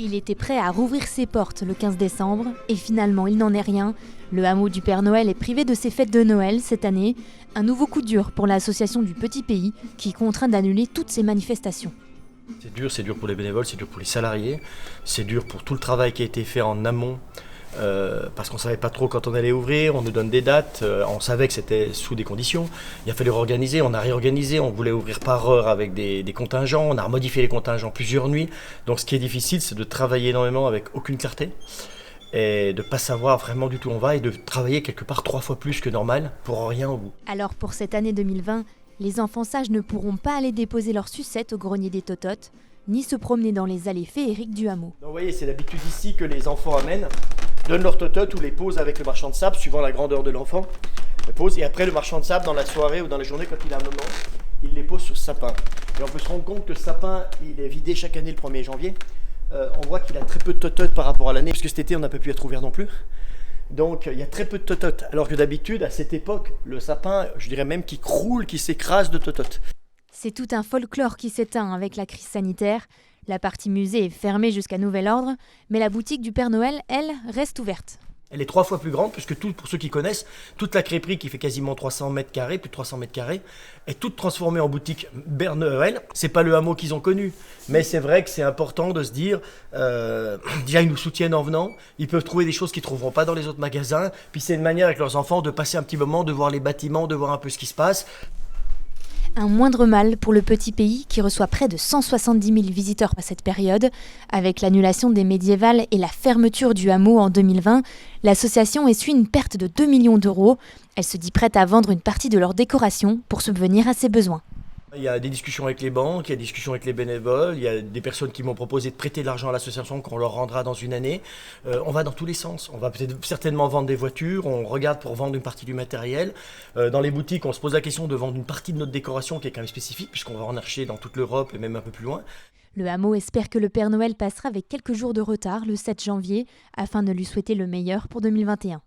Il était prêt à rouvrir ses portes le 15 décembre et finalement il n'en est rien. Le hameau du Père Noël est privé de ses fêtes de Noël cette année. Un nouveau coup dur pour l'association du Petit Pays qui contraint d'annuler toutes ses manifestations. C'est dur pour les bénévoles, c'est dur pour les salariés, c'est dur pour tout le travail qui a été fait en amont. Parce qu'on ne savait pas trop quand on allait ouvrir, on nous donne des dates, on savait que c'était sous des conditions. Il a fallu réorganiser, on a réorganisé, on voulait ouvrir par heure avec des contingents, on a modifié les contingents plusieurs nuits. Donc ce qui est difficile, c'est de travailler énormément avec aucune clarté et de ne pas savoir vraiment du tout où on va et de travailler quelque part 3 fois plus que normal pour rien au bout. Alors pour cette année 2020, les enfants sages ne pourront pas aller déposer leurs sucettes au grenier des Tototes, ni se promener dans les allées féeriques du hameau. Donc, vous voyez, c'est l'habitude ici que les enfants amènent, donnent leur totote ou les posent avec le marchand de sable, suivant la grandeur de l'enfant. Les pose, et après le marchand de sable, dans la soirée ou dans la journée, quand il a un moment, il les pose sur ce sapin. Et on peut se rendre compte que le sapin, il est vidé chaque année le 1er janvier. On voit qu'il a très peu de tototes par rapport à l'année, puisque cet été, on n'a pas pu être ouvert non plus. Donc il y a très peu de tototes, alors que d'habitude, à cette époque, le sapin, je dirais même qu'il croule, qu'il s'écrase de tototes. C'est tout un folklore qui s'éteint avec la crise sanitaire. La partie musée est fermée jusqu'à nouvel ordre, mais la boutique du Père Noël, elle, reste ouverte. Elle est 3 fois plus grande, puisque pour ceux qui connaissent, toute la crêperie qui fait quasiment 300 mètres carrés, plus de 300 mètres carrés, est toute transformée en boutique Père Noël. C'est pas le hameau qu'ils ont connu, mais c'est vrai que c'est important de se dire, déjà ils nous soutiennent en venant, ils peuvent trouver des choses qu'ils ne trouveront pas dans les autres magasins, puis c'est une manière avec leurs enfants de passer un petit moment, de voir les bâtiments, de voir un peu ce qui se passe. Un moindre mal pour le Petit Pays qui reçoit près de 170 000 visiteurs à cette période. Avec l'annulation des médiévales et la fermeture du hameau en 2020, l'association essuie une perte de 2 millions d'euros. Elle se dit prête à vendre une partie de leurs décorations pour subvenir à ses besoins. Il y a des discussions avec les banques, il y a des discussions avec les bénévoles, il y a des personnes qui m'ont proposé de prêter de l'argent à l'association qu'on leur rendra dans une année. On va dans tous les sens. On va peut-être certainement vendre des voitures, on regarde pour vendre une partie du matériel. Dans les boutiques, on se pose la question de vendre une partie de notre décoration qui est quand même spécifique, puisqu'on va en acheter dans toute l'Europe et même un peu plus loin. Le hameau espère que le Père Noël passera avec quelques jours de retard le 7 janvier afin de lui souhaiter le meilleur pour 2021.